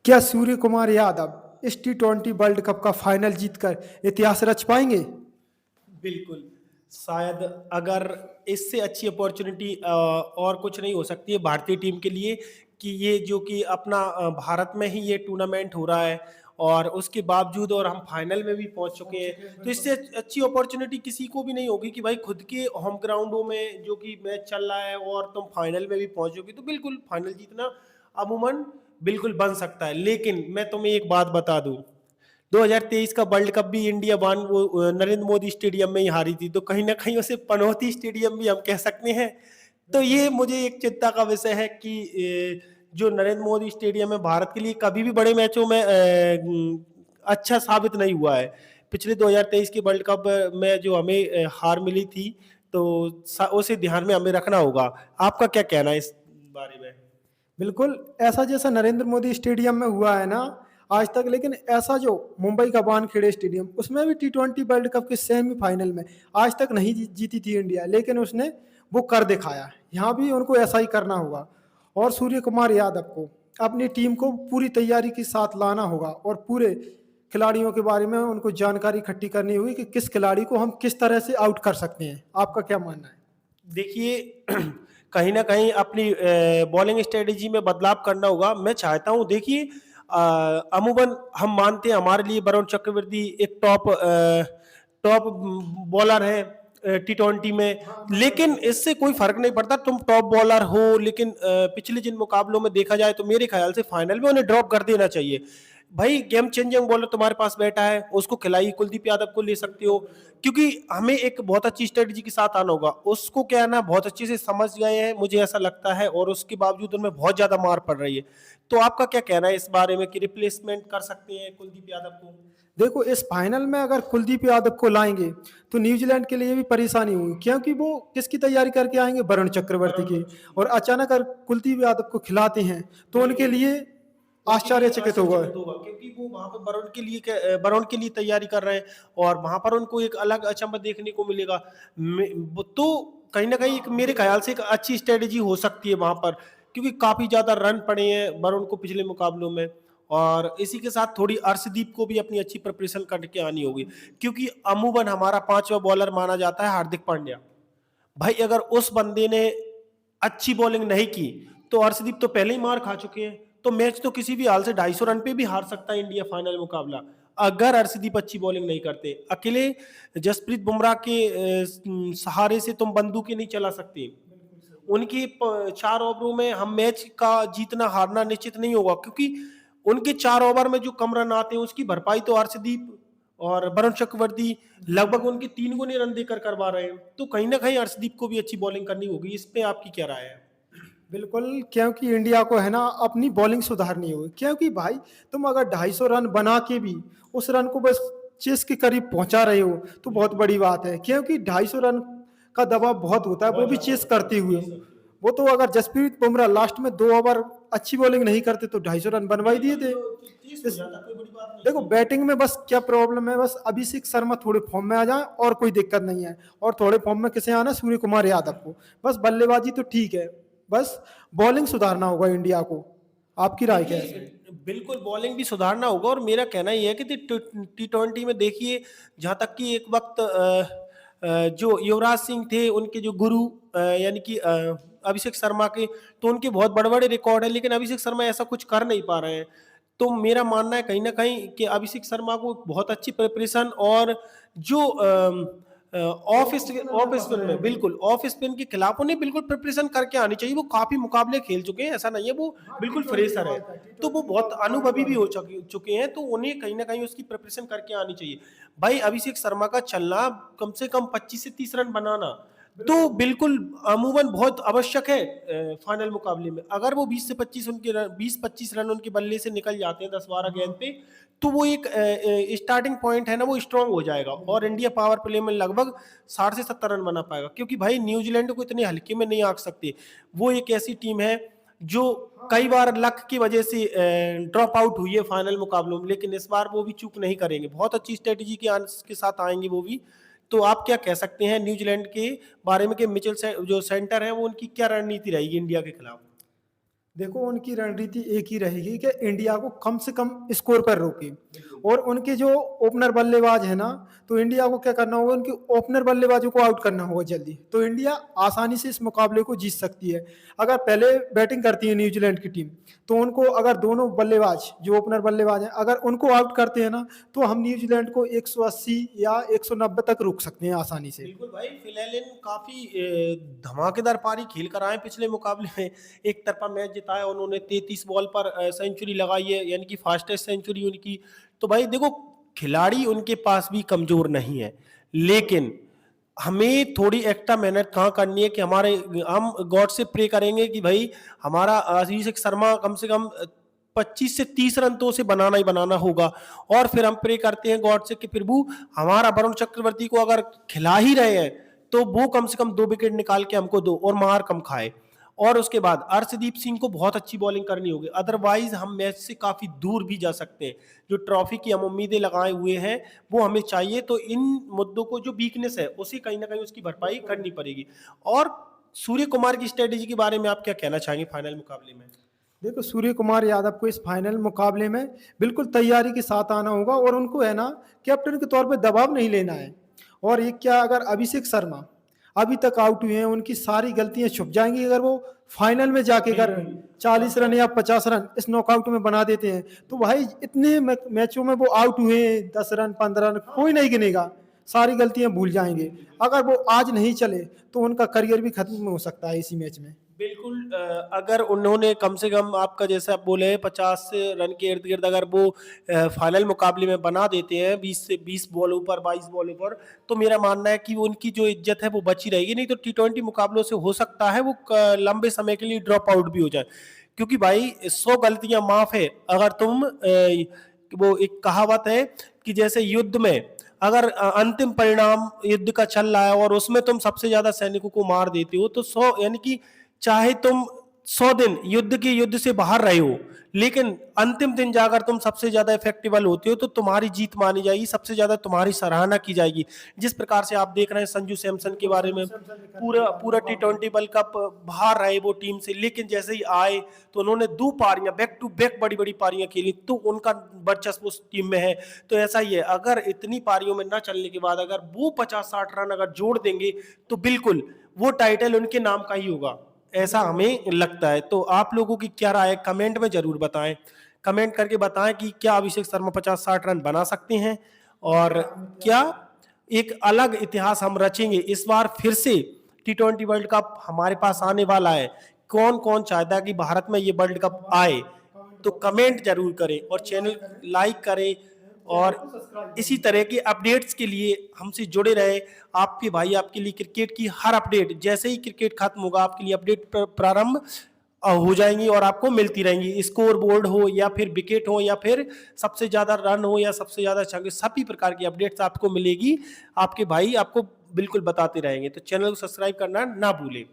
क्या सूर्य कुमार यादव इस T20 world cup का फाइनल जीतकर इतिहास रच पाएंगे? बिल्कुल। शायद अगर इससे अच्छी अपॉर्चुनिटी और कुछ नहीं हो सकती है भारतीय टीम के लिए कि ये जो कि अपना भारत में ही ये टूर्नामेंट हो रहा है और उसके बावजूद और हम फाइनल में भी पहुंच चुके हैं, तो इससे अच्छी अपॉर्चुनिटी किसी को भी नहीं होगी कि भाई खुद के होम ग्राउंडों में जो कि मैच चल रहा है और तुम फाइनल में भी पहुंचोगे, तो बिल्कुल फाइनल जीतना अमूमन बिल्कुल बन सकता है। लेकिन मैं तुम्हें एक बात बता दूं, 2023 का वर्ल्ड कप भी इंडिया वो नरेंद्र मोदी स्टेडियम में ही हारी थी, तो कहीं ना कहीं उसे पनौती स्टेडियम भी हम कह सकते हैं। तो ये मुझे एक चिंता का विषय है कि जो नरेंद्र मोदी स्टेडियम है भारत के लिए कभी भी बड़े मैचों में अच्छा साबित नहीं हुआ है। पिछले 2023 के वर्ल्ड कप में जो हमें हार मिली थी, तो उसे ध्यान में हमें रखना होगा। आपका क्या कहना है इस बारे में? बिल्कुल, ऐसा जैसा नरेंद्र मोदी स्टेडियम में हुआ है ना आज तक, लेकिन ऐसा जो मुंबई का वानखेड़े स्टेडियम, उसमें भी T20 वर्ल्ड कप के सेमीफाइनल में आज तक नहीं जीती थी इंडिया, लेकिन उसने वो कर दिखाया। यहाँ भी उनको ऐसा ही करना होगा और सूर्य कुमार यादव को अपनी टीम को पूरी तैयारी के साथ लाना होगा और पूरे खिलाड़ियों के बारे में उनको जानकारी इकट्ठी करनी होगी कि किस खिलाड़ी को हम किस तरह से आउट कर सकते हैं। आपका क्या मानना है? देखिए, कहीं ना कहीं अपनी बॉलिंग स्ट्रेटेजी में बदलाव करना होगा। मैं चाहता हूं, देखिए, अमूमन हम मानते हैं हमारे लिए वरुण चक्रवर्ती एक टॉप बॉलर है T20 में, लेकिन इससे कोई फर्क नहीं पड़ता तुम टॉप बॉलर हो, लेकिन पिछले जिन मुकाबलों में देखा जाए तो मेरे ख्याल से फाइनल में उन्हें ड्रॉप कर देना चाहिए। भाई गेम चेंजिंग बॉलर तुम्हारे पास बैठा है, उसको खिलाइए, कुलदीप यादव को ले सकते हो, क्योंकि हमें एक बहुत अच्छी स्ट्रेटजी के साथ आना होगा। उसको क्या है ना, बहुत अच्छे से समझ गए हैं मुझे ऐसा लगता है, और उसके बावजूद उनमें बहुत ज्यादा मार पड़ रही है। तो आपका क्या कहना है इस बारे में कि रिप्लेसमेंट कर सकते हैं कुलदीप यादव को? देखो, इस फाइनल में अगर कुलदीप यादव को लाएंगे तो न्यूजीलैंड के लिए भी परेशानी होगी, क्योंकि वो किसकी तैयारी करके आएंगे? वरुण चक्रवर्ती की। और अचानक अगर कुलदीप यादव को खिलाते हैं तो उनके लिए उनके लिए आश्चर्यचकित होगा। आश्चर्यचकित होगा, क्योंकि वो वहां पर वरुण के लिए तैयारी कर रहे हैं और वहां पर उनको एक अलग अचंभा देखने को मिलेगा। तो कहीं ना कहीं मेरे ख्याल से एक अच्छी स्ट्रेटेजी हो सकती है वहां पर, क्योंकि काफी ज्यादा रन पड़े हैं वरुण को पिछले मुकाबलों में। और इसी के साथ थोड़ी अर्शदीप को भी अपनी अच्छी प्रिपरेशन करके आनी होगी, क्योंकि अमूमन हमारा पांचवा बॉलर माना जाता है हार्दिक पांड्या। भाई अगर उस बंदे ने अच्छी बॉलिंग नहीं की तो अर्शदीप तो पहले ही मार खा चुके हैं। तो मैच तो किसी भी हाल से 250 रन पे भी हार सकता है इंडिया फाइनल मुकाबला, अगर अर्शदीप अच्छी बॉलिंग नहीं करते। अकेले जसप्रीत बुमराह के सहारे से तुम बंदूकें नहीं चला सकते। उनकी 4 ओवरों में हम मैच का जीतना हारना निश्चित नहीं होगा, क्योंकि उनके 4 ओवर में जो कम रन आते हैं उसकी भरपाई तो अर्शदीप और वरुण चक्रवर्ती लगभग उनके 3 गुने रन देकर करवा रहे हैं। तो कहीं ना कहीं अर्शदीप को भी अच्छी बॉलिंग करनी होगी। इस पे आपकी क्या राय है? बिल्कुल, क्योंकि इंडिया को है ना अपनी बॉलिंग सुधारनी होगी, क्योंकि भाई तुम अगर 250 रन बना के भी उस रन को बस चेस के करीब पहुंचा रहे हो तो बहुत बड़ी बात है, क्योंकि 250 रन का दबाव बहुत होता है, वो भी चेस करते हुए। वो तो अगर जसप्रीत बुमराह लास्ट में 2 ओवर अच्छी बॉलिंग नहीं करते तो 250 रन बनवा ही दिए थे। इस देखो, बैटिंग में बस क्या प्रॉब्लम है, बस अभिषेक शर्मा थोड़े फॉर्म में आ जाए और कोई दिक्कत नहीं है। और थोड़े फॉर्म में किसे आना? सूर्य कुमार यादव को। बस बल्लेबाजी तो ठीक है, बस बॉलिंग सुधारना होगा इंडिया को। आपकी राय क्या है? देखिए, बिल्कुल बॉलिंग भी सुधारना होगा, और मेरा कहना यह है कि T20 में देखिए, जहां तक कि एक वक्त जो युवराज सिंह थे उनके जो गुरु यानी कि अभिषेक शर्मा के, तो उनके बहुत बड़े बड़े रिकॉर्ड है, लेकिन अभिषेक शर्मा ऐसा कुछ कर नहीं पा रहे हैं। तो मेरा मानना है कहीं ना कहीं कि अभिषेक शर्मा को बहुत अच्छी प्रिपरेशन और जो ऑफ स्पिन में, बिल्कुल ऑफ स्पिन के खिलाफ उन्हें बिल्कुल प्रिपरेशन करके आनी चाहिए। वो काफी मुकाबले खेल चुके हैं, ऐसा नहीं है वो बिल्कुल फ्रेशर है, तो वो बहुत अनुभवी भी हो चुके हैं, तो उन्हें कहीं ना कहीं उसकी प्रिपरेशन करके आनी चाहिए। भाई अभिषेक शर्मा का चलना कम से कम 25 से 30 रन बनाना तो बिल्कुल अमूमन बहुत आवश्यक है फाइनल मुकाबले में। अगर वो 20 25 रन उनके बल्ले से निकल जाते हैं 10-12 गेंद पे, तो वो एक स्टार्टिंग पॉइंट है ना, वो स्ट्रांग हो जाएगा और इंडिया पावर प्ले में लगभग 60 से 70 रन बना पाएगा। क्योंकि भाई न्यूजीलैंड को इतने हल्के में नहीं आंक सकते, वो एक ऐसी टीम है जो कई बार लक की वजह से ड्रॉप आउट हुई है फाइनल मुकाबलों में, लेकिन इस बार वो भी चूक नहीं करेंगे, बहुत अच्छी स्ट्रेटेजी के साथ आएंगे वो भी। तो आप क्या कह सकते हैं न्यूजीलैंड के बारे में कि मिचेल जो सेंटर है वो उनकी क्या रणनीति रहेगी इंडिया के खिलाफ? देखो उनकी रणनीति एक ही रहेगी कि इंडिया को कम से कम स्कोर पर रोके। और उनके जो ओपनर बल्लेबाज है ना, तो इंडिया को क्या करना होगा, उनके ओपनर बल्लेबाजों को आउट करना होगा जल्दी, तो इंडिया आसानी से इस मुकाबले को जीत सकती है। अगर पहले बैटिंग करती है न्यूजीलैंड की टीम, तो उनको अगर दोनों बल्लेबाज जो ओपनर बल्लेबाज हैं अगर उनको आउट करते हैं ना, तो हम न्यूजीलैंड को 180 या 190 तक रोक सकते हैं आसानी से। बिल्कुल भाई, फिलहाल काफी धमाकेदार पारी खेल कर आए पिछले मुकाबले में। एक तरफा मैच जिताया उन्होंने, 33 बॉल पर सेंचुरी लगाई है, यानी कि फास्टेस्ट सेंचुरी उनकी। तो भाई देखो, खिलाड़ी उनके पास भी कमजोर नहीं है, लेकिन हमें थोड़ी एक्स्ट्रा मेहनत कहाँ करनी है कि हमारे, हम गॉड से प्रे करेंगे कि भाई हमारा अभिषेक शर्मा कम से कम 25 से 30 रन तो उसे बनाना ही बनाना होगा। और फिर हम प्रे करते हैं गॉड से कि प्रभु हमारा वरुण चक्रवर्ती को अगर खिला ही रहे हैं तो वो कम से कम 2 विकेट निकाल के हमको दो और मार कम खाए। और उसके बाद अर्शदीप सिंह को बहुत अच्छी बॉलिंग करनी होगी, अदरवाइज हम मैच से काफी दूर भी जा सकते हैं। जो ट्रॉफी की हम उम्मीदें लगाए हुए हैं वो हमें चाहिए, तो इन मुद्दों को जो वीकनेस है उसे कहीं ना कहीं उसकी भरपाई करनी पड़ेगी। और सूर्य कुमार की स्ट्रेटेजी के बारे में आप क्या कहना चाहेंगे फाइनल मुकाबले में? देखो सूर्य कुमार यादव को इस फाइनल मुकाबले में बिल्कुल तैयारी के साथ आना होगा, और उनको है ना कैप्टन के तौर पे दबाव नहीं लेना है। और ये क्या, अगर अभिषेक शर्मा अभी तक आउट हुए हैं, उनकी सारी गलतियां छुप जाएंगी अगर वो फाइनल में जाके अगर 40 रन या 50 रन इस नॉकआउट में बना देते हैं, तो भाई इतने मैचों में वो आउट हुए हैं, 10 रन 15 रन कोई नहीं गिनेगा, सारी गलतियां भूल जाएंगे। अगर वो आज नहीं चले तो उनका करियर भी खत्म हो सकता है इसी मैच में। बिल्कुल, अगर उन्होंने कम से कम आपका जैसे आप बोले 50 रन के इर्द गिर्द अगर वो फाइनल मुकाबले में बना देते हैं 20 से 20 बॉलों पर 22 बॉलों पर, तो मेरा मानना है कि उनकी जो इज्जत है वो बची रहेगी। नहीं तो T20 मुकाबलों से हो सकता है वो लंबे समय के लिए ड्रॉप आउट भी हो जाए, क्योंकि भाई 100 गलतियां माफ है। अगर तुम वो एक कहावत है कि जैसे युद्ध में अगर अंतिम परिणाम युद्ध का चल रहा है और उसमें तुम सबसे ज्यादा सैनिकों को मार देते हो, तो 100 यानी कि चाहे तुम 100 दिन युद्ध से बाहर रहे हो, लेकिन अंतिम दिन जाकर तुम सबसे ज्यादा इफेक्टिवल होते हो तो तुम्हारी जीत मानी जाएगी, सबसे ज्यादा तुम्हारी सराहना की जाएगी। जिस प्रकार से आप देख रहे हैं संजू सैमसन के बारे में, पूरा पूरा T20 वर्ल्ड कप बाहर रहे वो टीम से, लेकिन जैसे ही आए तो उन्होंने 2 पारियां बैक टू बैक बड़ी बड़ी पारियां खेली, तो उनका वर्चस्व उस टीम में है। तो ऐसा ही है, अगर इतनी पारियों में न चलने के बाद अगर वो 50-60 रन अगर जोड़ देंगे तो बिल्कुल वो टाइटल उनके नाम का ही होगा, ऐसा हमें लगता है। तो आप लोगों की क्या राय है, कमेंट में जरूर बताएं। कमेंट करके बताएं कि क्या अभिषेक शर्मा 50-60 रन बना सकते हैं, और क्या एक अलग इतिहास हम रचेंगे इस बार फिर से। T20 वर्ल्ड कप हमारे पास आने वाला है, कौन कौन चाहता है कि भारत में ये वर्ल्ड कप आए, तो कमेंट जरूर करें और चैनल लाइक करें, और इसी तरह के अपडेट्स के लिए हमसे जुड़े रहे। आपके भाई आपके लिए क्रिकेट की हर अपडेट, जैसे ही क्रिकेट खत्म होगा आपके लिए अपडेट प्रारंभ हो जाएंगी और आपको मिलती रहेंगी। स्कोर बोर्ड हो या फिर विकेट हो या फिर सबसे ज्यादा रन हो या सबसे ज्यादा छक्के, सभी प्रकार की अपडेट्स आपको मिलेगी। आपके भाई आपको बिल्कुल बताते रहेंगे, तो चैनल को सब्सक्राइब करना ना भूलें।